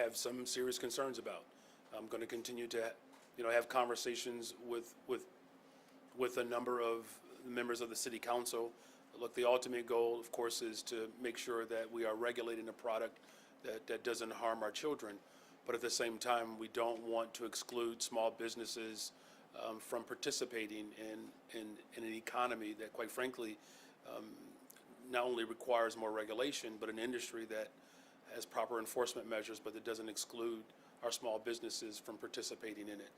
have some serious concerns about. I'm going to continue to, have conversations with a number of members of the city council. Look, the ultimate goal, of course, is to make sure that we are regulating a product that doesn't harm our children. But at the same time, we don't want to exclude small businesses from participating in an economy that, quite frankly, not only requires more regulation, but an industry that has proper enforcement measures, but that doesn't exclude our small businesses from participating in it.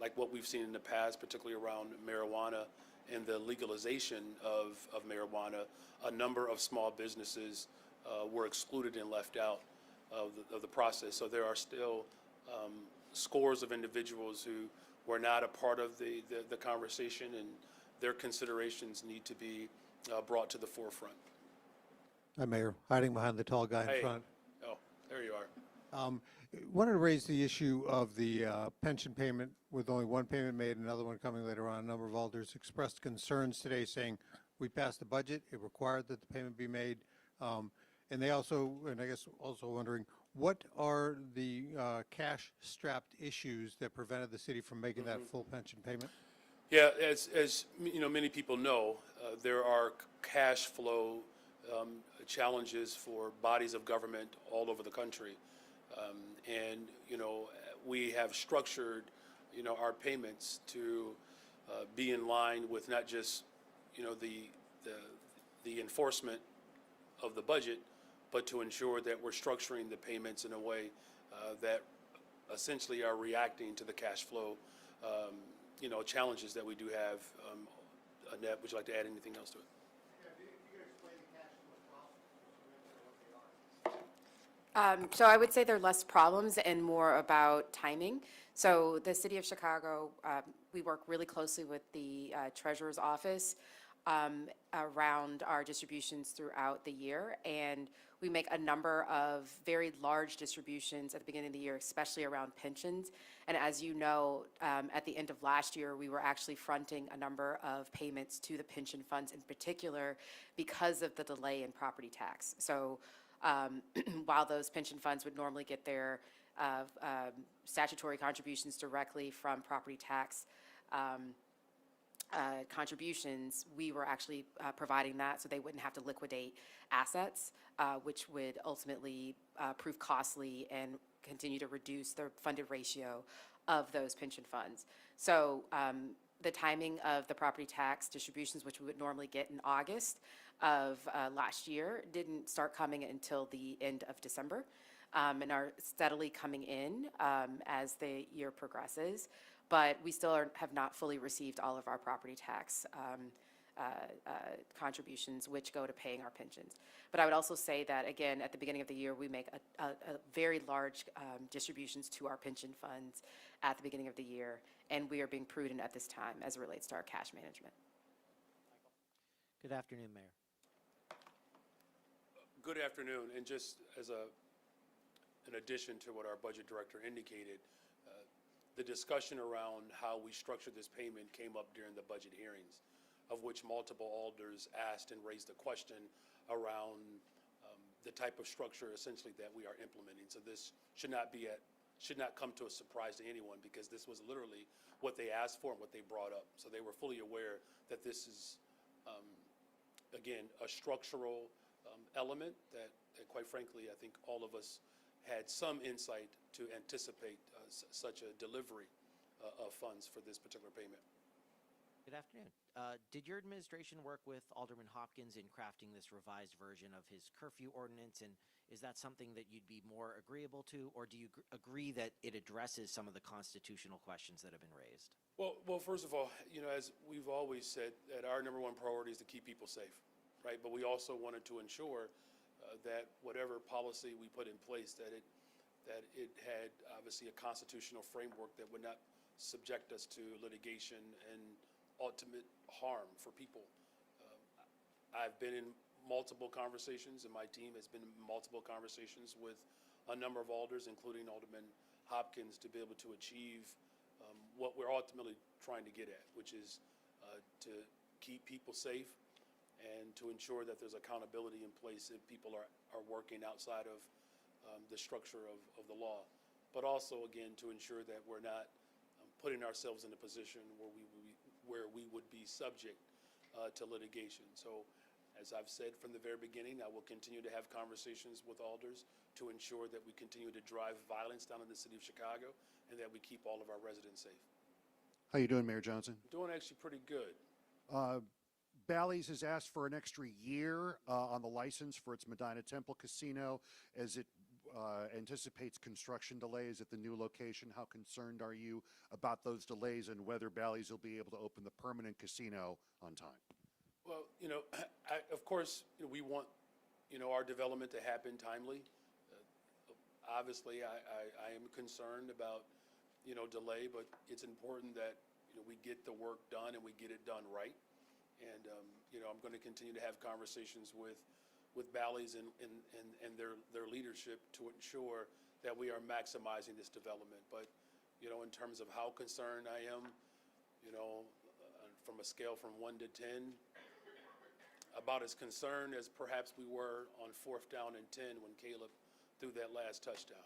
Like what we've seen in the past, particularly around marijuana and the legalization of marijuana, a number of small businesses were excluded and left out of the process. So there are still scores of individuals who were not a part of the conversation, and their considerations need to be brought to the forefront. Hi, Mayor. Hiding behind the tall guy in front. Oh, there you are. Wanted to raise the issue of the pension payment with only one payment made, another one coming later on. A number of alders expressed concerns today saying we passed the budget, it required that the payment be made. And they also, and I guess also wondering, what are the cash-strapped issues that prevented the city from making that full pension payment? Yeah, as many people know, there are cash flow challenges for bodies of government all over the country. And we have structured, our payments to be in line with not just, the enforcement of the budget, but to ensure that we're structuring the payments in a way that essentially are reacting to the cash flow, challenges that we do have. Annette, would you like to add anything else to it? So I would say they're less problems and more about timing. So the City of Chicago, we work really closely with the Treasurer's Office around our distributions throughout the year, and we make a number of very large distributions at the beginning of the year, especially around pensions. And as you know, at the end of last year, we were actually fronting a number of payments to the pension funds in particular because of the delay in property tax. So while those pension funds would normally get their statutory contributions directly from property tax contributions, we were actually providing that so they wouldn't have to liquidate assets, which would ultimately prove costly and continue to reduce the funded ratio of those pension funds. So the timing of the property tax distributions, which we would normally get in August of last year, didn't start coming until the end of December, and are steadily coming in as the year progresses. But we still have not fully received all of our property tax contributions, which go to paying our pensions. But I would also say that, again, at the beginning of the year, we make a very large distributions to our pension funds at the beginning of the year, and we are being prudent at this time as it relates to our cash management. Good afternoon, Mayor. Good afternoon, and just as an addition to what our budget director indicated, the discussion around how we structure this payment came up during the budget hearings, of which multiple alders asked and raised a question around the type of structure essentially that we are implementing. So this should not come to a surprise to anyone, because this was literally what they asked for and what they brought up. So they were fully aware that this is, again, a structural element that quite frankly, I think all of us had some insight to anticipate such a delivery of funds for this particular payment. Good afternoon. Did your administration work with Alderman Hopkins in crafting this revised version of his curfew ordinance, and is that something that you'd be more agreeable to, or do you agree that it addresses some of the constitutional questions that have been raised? Well, first of all, as we've always said, that our number one priority is to keep people safe, right? But we also wanted to ensure that whatever policy we put in place, that it had obviously a constitutional framework that would not subject us to litigation and ultimate harm for people. I've been in multiple conversations, and my team has been in multiple conversations with a number of alders, including Alderman Hopkins, to be able to achieve what we're ultimately trying to get at, which is to keep people safe and to ensure that there's accountability in place if people are working outside of the structure of the law, but also, again, to ensure that we're not putting ourselves in a position where we would be subject to litigation. So, as I've said from the very beginning, I will continue to have conversations with alders to ensure that we continue to drive violence down in the city of Chicago and that we keep all of our residents safe. How you doing, Mayor Johnson? Doing actually pretty good. Bally's has asked for an extra year on the license for its Medina Temple Casino as it anticipates construction delays at the new location. How concerned are you about those delays and whether Bally's will be able to open the permanent casino on time? Well, of course, we want, our development to happen timely. Obviously, I am concerned about, delay, but it's important that, we get the work done and we get it done right. And, I'm going to continue to have conversations with Bally's and their leadership to ensure that we are maximizing this development. But, in terms of how concerned I am, from a scale from 1 to 10, about as concerned as perhaps we were on 4th down and 10 when Caleb threw that last touchdown.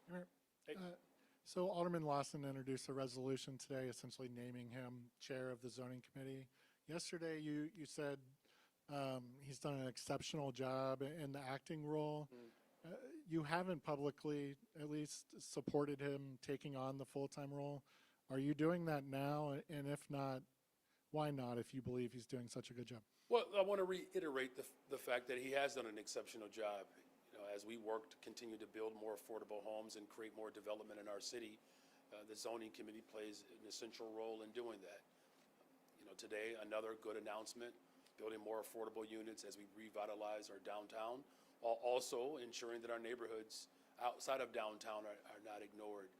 Mayor, Hey. So Alderman Lawson introduced a resolution today essentially naming him chair of the zoning committee. Yesterday, you said he's done an exceptional job in the acting role. You haven't publicly, at least, supported him taking on the full-time role. Are you doing that now? And if not, why not, if you believe he's doing such a good job? Well, I want to reiterate the fact that he has done an exceptional job. As we work to continue to build more affordable homes and create more development in our city, the zoning committee plays an essential role in doing that. Today, another good announcement, building more affordable units as we revitalize our downtown, while also ensuring that our neighborhoods outside of downtown are not ignored.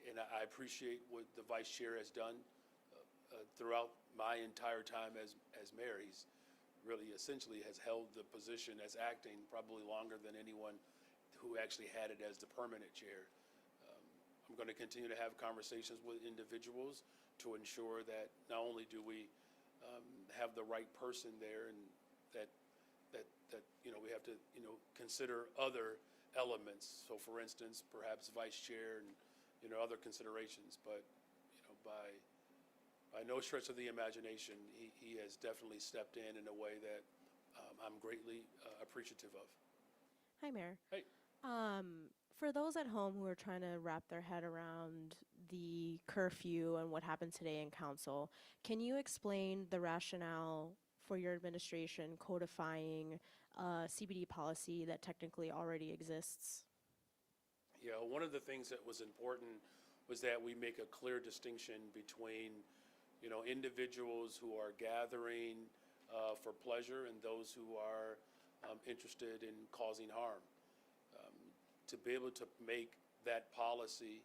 And I appreciate what the vice chair has done throughout my entire time as mayor. He's really essentially has held the position as acting probably longer than anyone who actually had it as the permanent chair. I'm going to continue to have conversations with individuals to ensure that not only do we have the right person there, and that we have to consider other elements. So, for instance, perhaps vice chair and other considerations, but by no stretch of the imagination, he has definitely stepped in a way that I'm greatly appreciative of. Hi, Mayor. Hey. For those at home who are trying to wrap their head around the curfew and what happened today in council, can you explain the rationale for your administration codifying a CBD policy that technically already exists? Yeah, one of the things that was important was that we make a clear distinction between individuals who are gathering for pleasure and those who are interested in causing harm. To be able to make that policy